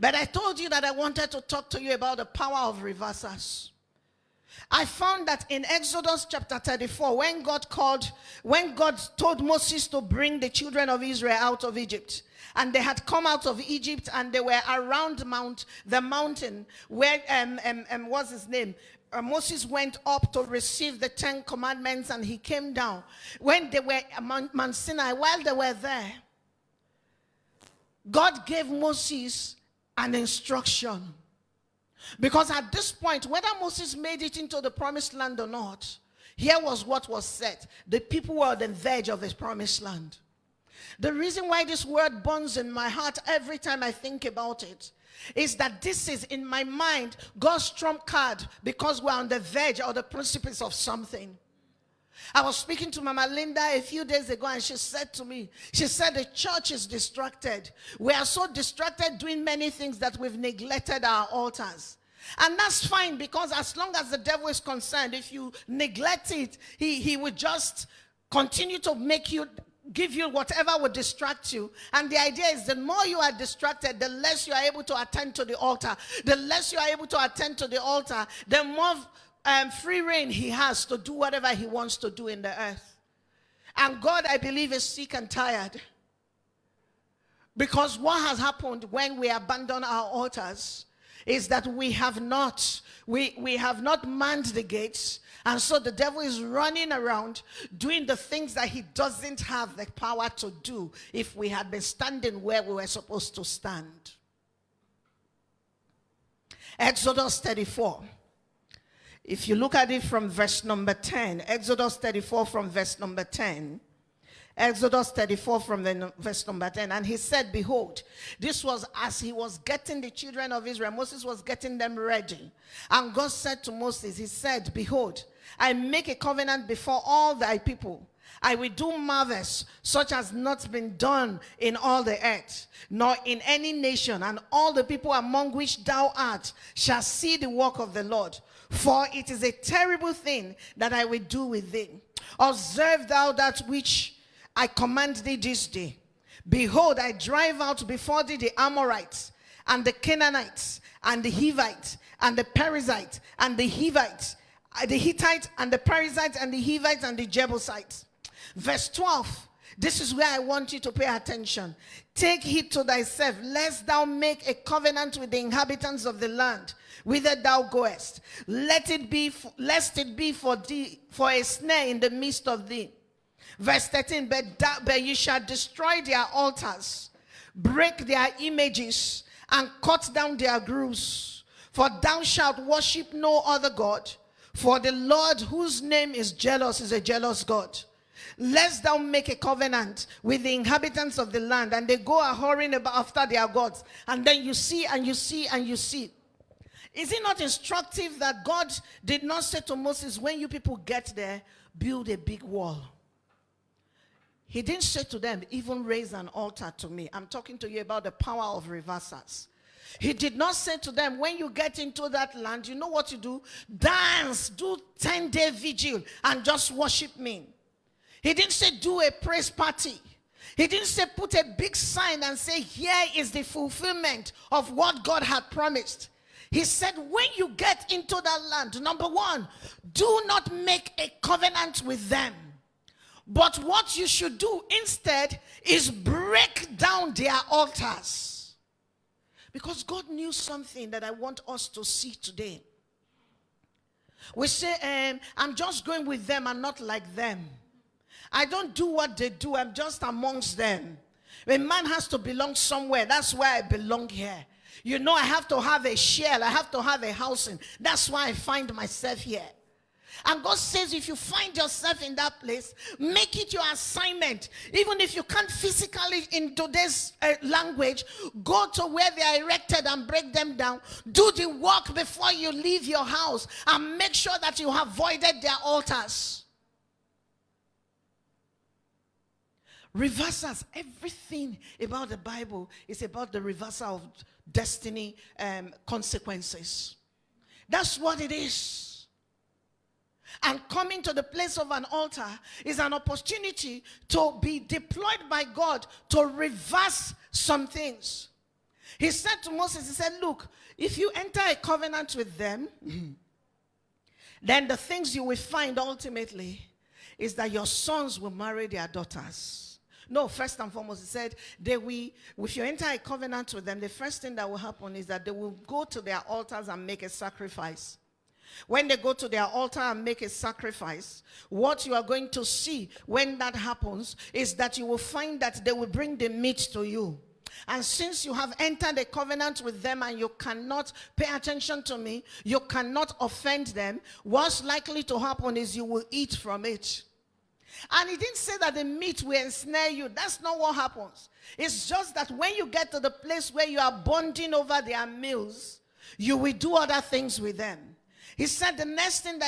But I told you that I wanted to talk to you about the power of reversals. I found that in Exodus chapter 34, when God told Moses to bring the children of Israel out of Egypt, and they had come out of Egypt and they were around the mountain where, what's his name? Moses went up to receive the 10 commandments, and he came down. When they were at Mount Sinai, while they were there, God gave Moses an instruction. Because at this point, whether Moses made it into the promised land or not, here was what was said. The people were on the verge of the promised land. The reason why this word burns in my heart every time I think about it is that this is, in my mind, God's trump card, because we're on the verge or the precipice of something. I was speaking to Mama Linda a few days ago, and she said to me, she said the church is distracted. We are so distracted doing many things that we've neglected our altars. And that's fine, because as long as the devil is concerned, if you neglect it, he will just continue to give you whatever would distract you. And the idea is the more you are distracted, the less you are able to attend to the altar. The less you are able to attend to the altar, the more free reign he has to do whatever he wants to do in the earth. And God, I believe, is sick and tired. Because what has happened when we abandon our altars is that we have not manned the gates. And so the devil is running around doing the things that he doesn't have the power to do if we had been standing where we were supposed to stand. Exodus 34. If you look at it from verse number 10, Exodus 34 from verse number 10. Exodus 34 from the verse number 10. And he said, behold, this was as he was getting the children of Israel. Moses was getting them ready. And God said to Moses, he said, behold, I make a covenant before all thy people. I will do marvels such as not been done in all the earth, nor in any nation, and all the people among which thou art shall see the work of the Lord. For it is a terrible thing that I will do with thee. Observe thou that which I command thee this day. Behold, I drive out before thee the Amorites, and the Canaanites, and the Hivites, and the Perizzites, and the Hivites, the Hittites, and the Perizzites, and the Hivites, and the Jebusites. Verse 12. This is where I want you to pay attention. Take heed to thyself, lest thou make a covenant with the inhabitants of the land, whither thou goest. Lest it be for thee for a snare in the midst of thee. Verse 13, but you shall destroy their altars, break their images, and cut down their groves. For thou shalt worship no other God. For the Lord, whose name is jealous, is a jealous God. Lest thou make a covenant with the inhabitants of the land, and they go a-whoring about after their gods. And then you see, and you see, and you see. Is it not instructive that God did not say to Moses, when you people get there, build a big wall? He didn't say to them, even raise an altar to me. I'm talking to you about the power of reversals. He did not say to them, when you get into that land, you know what to do? Dance, do 10-day vigil, and just worship me. He didn't say do a praise party. He didn't say put a big sign and say, here is the fulfillment of what God had promised. He said, when you get into that land, number one, do not make a covenant with them. But what you should do instead is break down their altars. Because God knew something that I want us to see today. We say, I'm just going with them and not like them. I don't do what they do. I'm just amongst them. A man has to belong somewhere. That's why I belong here. You know, I have to have a shell. I have to have a housing. That's why I find myself here. And God says, if you find yourself in that place, make it your assignment. Even if you can't physically, in today's language, go to where they are erected and break them down. Do the work before you leave your house, and make sure that you have voided their altars. Reversals. Everything about the Bible is about the reversal of destiny consequences. That's what it is. And coming to the place of an altar is an opportunity to be deployed by God to reverse some things. He said to Moses, he said, look, if you enter a covenant with them, then the things you will find ultimately is that your sons will marry their daughters. No, first and foremost, he said, if you enter a covenant with them, the first thing that will happen is that they will go to their altars and make a sacrifice. When they go to their altar and make a sacrifice, what you are going to see when that happens is that you will find that they will bring the meat to you. And since you have entered a covenant with them and you cannot pay attention to me, you cannot offend them, what's likely to happen is you will eat from it. And he didn't say that the meat will ensnare you. That's not what happens. It's just that when you get to the place where you are bonding over their meals, you will do other things with them. He said the next thing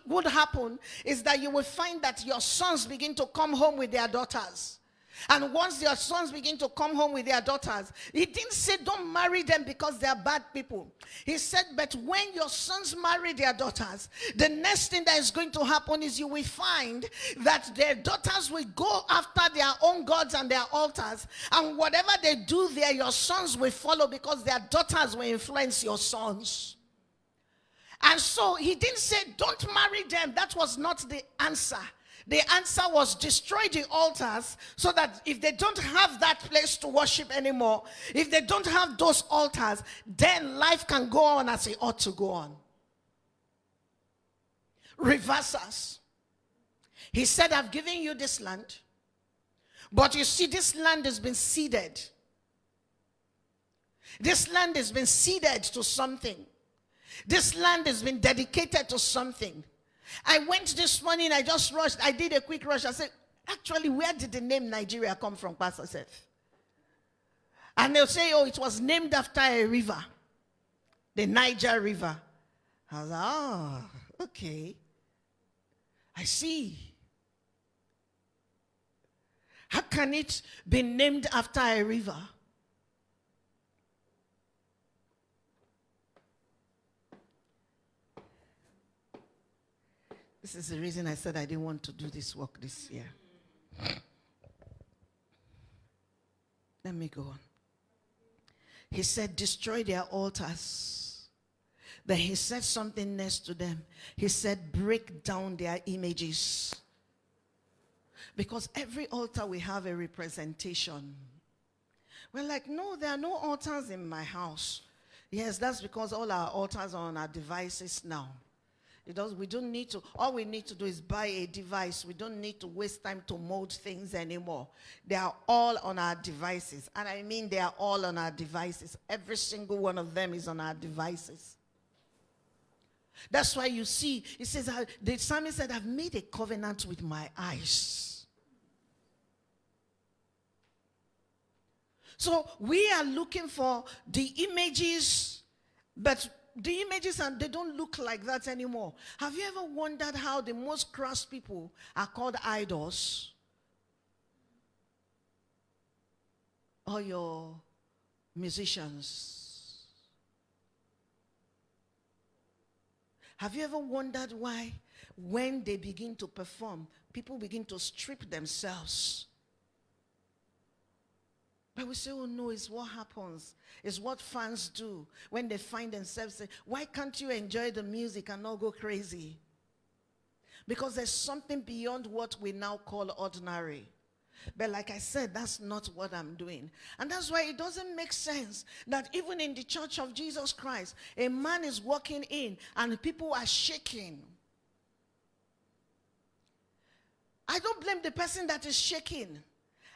would happen is that you will find that your sons begin to come home with their daughters. And once your sons begin to come home with their daughters, he didn't say don't marry them because they are bad people. He said, but when your sons marry their daughters, the next thing that is going to happen is you will find that their daughters will go after their own gods and their altars. And whatever they do there, your sons will follow because their daughters will influence your sons. And so he didn't say don't marry them. That was not the answer. The answer was destroy the altars so that if they don't have that place to worship anymore, if they don't have those altars, then life can go on as it ought to go on. Reverse us. He said, I've given you this land, but you see this land has been ceded. This land has been ceded to something. This land has been dedicated to something. I went this morning, I just rushed, I did a quick rush. I said, actually, where did the name Nigeria come from, Pastor Seth? And they'll say, oh, it was named after a river, the Niger River. I was like, oh, okay. I see. How can it be named after a river? This is the reason I said I didn't want to do this work this year. Let me go on. He said, destroy their altars. Then he said something next to them. He said, break down their images. Because every altar will have a representation. We're like, no, there are no altars in my house. Yes, that's because all our altars are on our devices now. We don't need to, all we need to do is buy a device. We don't need to waste time to mold things anymore. They are all on our devices. And I mean they are all on our devices. Every single one of them is on our devices. That's why you see, it says, the psalmist said, I've made a covenant with my eyes. So we are looking for the images, but the images, and they don't look like that anymore. Have you ever wondered how the most crass people are called idols? Or your musicians? Have you ever wondered why when they begin to perform, people begin to strip themselves? But we say, oh no, it's what happens. It's what fans do when they find themselves saying, why can't you enjoy the music and not go crazy? Because there's something beyond what we now call ordinary. But like I said, that's not what I'm doing. And that's why it doesn't make sense that even in the church of Jesus Christ, a man is walking in and people are shaking. I don't blame the person that is shaking.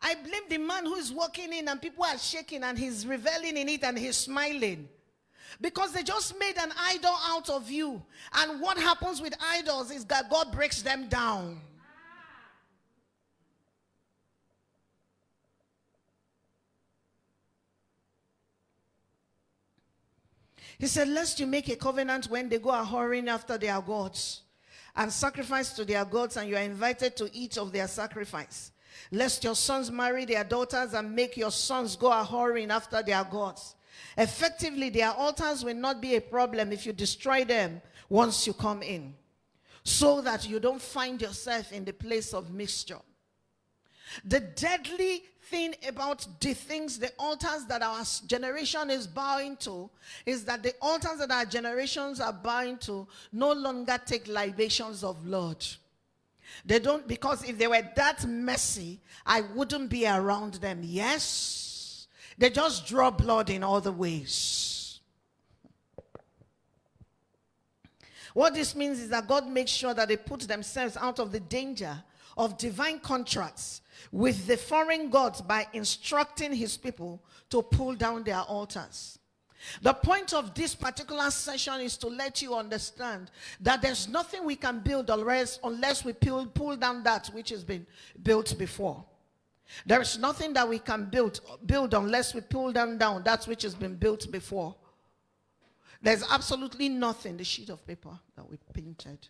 I blame the man who is walking in and people are shaking and he's reveling in it and he's smiling. Because they just made an idol out of you. And what happens with idols is that God breaks them down. He said, lest you make a covenant when they go a-whoring after their gods and sacrifice to their gods, and you are invited to eat of their sacrifice. Lest your sons marry their daughters and make your sons go a-whoring after their gods. Effectively, their altars will not be a problem if you destroy them once you come in, so that you don't find yourself in the place of mixture. The deadly thing about the things, the altars that our generation is bowing to, is that the altars that our generations are bowing to no longer take libations of blood. They don't, because if they were that messy, I wouldn't be around them. Yes, they just draw blood in other ways. What this means is that God makes sure that they put themselves out of the danger of divine contracts with the foreign gods by instructing his people to pull down their altars. The point of this particular session is to let you understand that there's nothing we can build unless we pull down that which has been built before. There is nothing that we can build unless we pull down that which has been built before. There's absolutely nothing, the sheet of paper that we painted.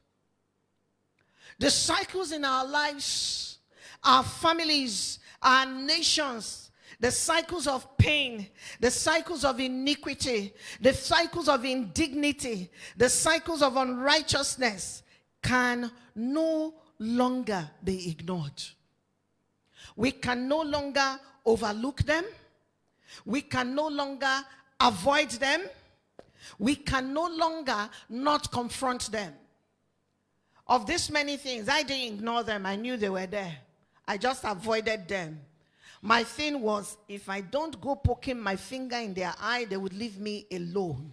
The cycles in our lives, our families, our nations, the cycles of pain, the cycles of iniquity, the cycles of indignity, the cycles of unrighteousness can no longer be ignored. We can no longer overlook them. We can no longer avoid them. We can no longer not confront them. Of these many things, I didn't ignore them. I knew they were there. I just avoided them. My thing was, if I don't go poking my finger in their eye, they would leave me alone.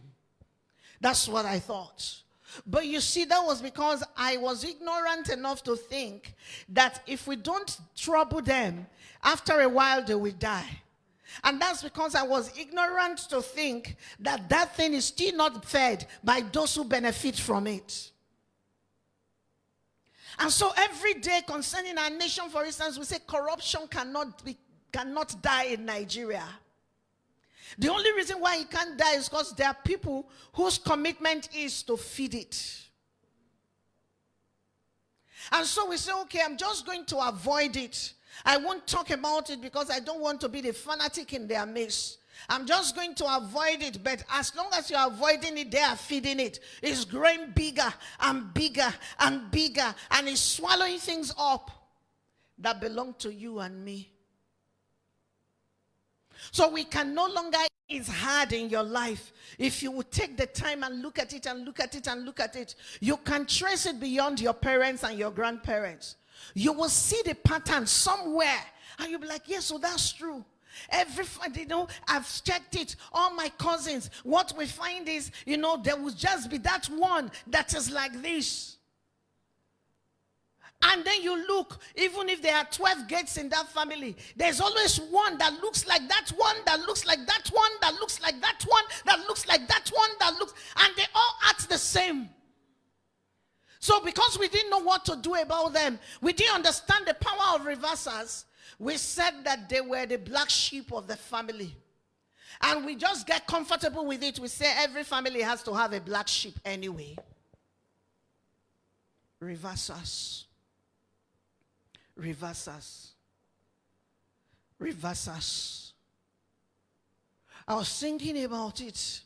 That's what I thought. But you see, that was because I was ignorant enough to think that if we don't trouble them, after a while they will die. And that's because I was ignorant to think that that thing is still not fed by those who benefit from it. And so every day concerning our nation, for instance, we say corruption cannot die in Nigeria. The only reason why it can't die is because there are people whose commitment is to feed it. And so we say, okay, I'm just going to avoid it. I won't talk about it because I don't want to be the fanatic in their midst. I'm just going to avoid it, but as long as you're avoiding it, they are feeding it. It's growing bigger and bigger and bigger, and it's swallowing things up that belong to you and me. So we can no longer, it's hard in your life. If you would take the time and look at it and look at it and look at it, you can trace it beyond your parents and your grandparents. You will see the pattern somewhere, and you'll be like, yes, so that's true. I've checked it. All my cousins, what we find is, there will just be that one that is like this. And then you look, even if there are 12 gates in that family, there's always one that looks like that one, that looks like that one, that looks like that one, that looks like that one, and they all act the same. So because we didn't know what to do about them, we didn't understand the power of reversers, we said that they were the black sheep of the family. And we just get comfortable with it. We say every family has to have a black sheep anyway. Reversers. Reversers. Reversers. I was thinking about it.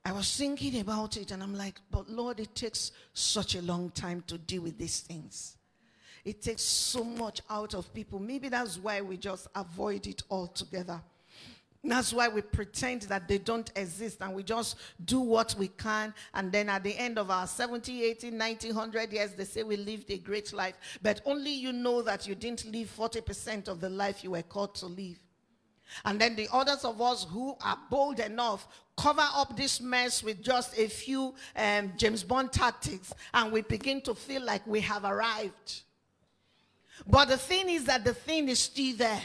And I'm like, but Lord, it takes such a long time to deal with these things. It takes so much out of people. Maybe that's why we just avoid it altogether. That's why we pretend that they don't exist, and we just do what we can, and then at the end of our 70, 80, 90, 100 years, they say we lived a great life. But only you know that you didn't live 40% of the life you were called to live. And then the others of us who are bold enough cover up this mess with just a few James Bond tactics, and we begin to feel like we have arrived. But the thing is that the thing is still there.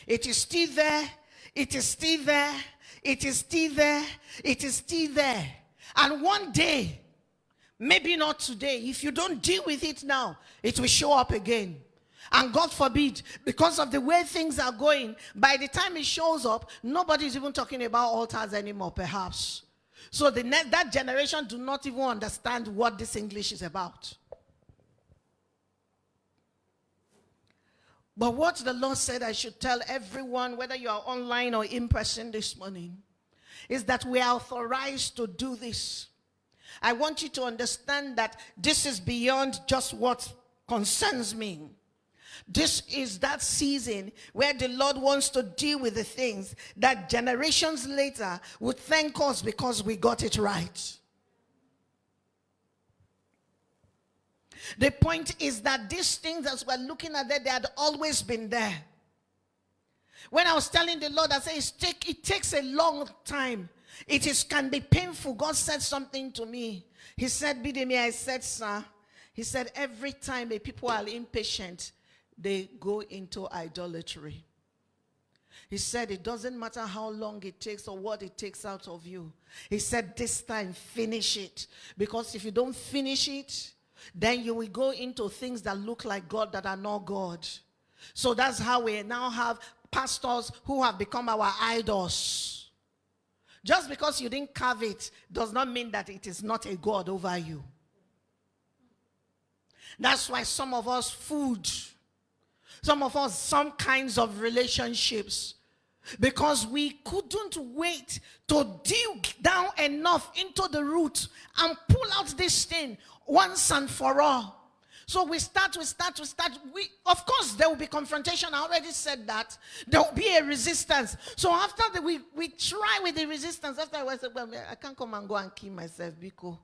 It is still there. It is still there. It is still there. It is still there. And one day, maybe not today, if you don't deal with it now, it will show up again. And God forbid, because of the way things are going, by the time it shows up, nobody's even talking about altars anymore, perhaps. So that generation do not even understand what this English is about. But what the Lord said I should tell everyone, whether you are online or in person this morning, is that we are authorized to do this. I want you to understand that this is beyond just what concerns me. This is that season where the Lord wants to deal with the things that generations later would thank us because we got it right. The point is that these things, as we're looking at them, they had always been there. When I was telling the Lord, I said, it takes a long time. Can be painful. God said something to me. He said, Bidemi, I said, sir. He said, every time people are impatient, they go into idolatry. He said, it doesn't matter how long it takes or what it takes out of you. He said, this time, finish it. Because if you don't finish it, then you will go into things that look like God that are not God. So that's how we now have pastors who have become our idols. Just because you didn't carve it does not mean that it is not a God over you. That's why some of us food, some of us some kinds of relationships, because we couldn't wait to dig down enough into the root and pull out this thing once and for all. So we start. Of course, there will be confrontation. I already said that. There will be a resistance. So after we try with the resistance, after I said, well, I can't come and go and kill myself because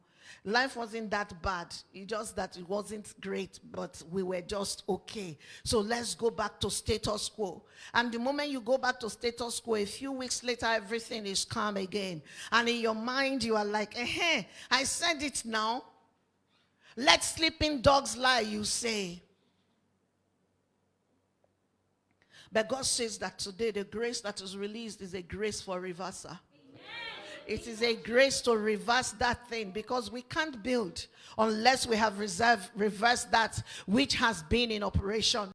life wasn't that bad. It's just that it wasn't great, but we were just okay. So let's go back to status quo. And the moment you go back to status quo, a few weeks later, everything is calm again. And in your mind, you are like, I said it now. Let sleeping dogs lie, you say. But God says that today the grace that is released is a grace for reversal. Amen. It is a grace to reverse that thing, because we can't build unless we have reversed that which has been in operation.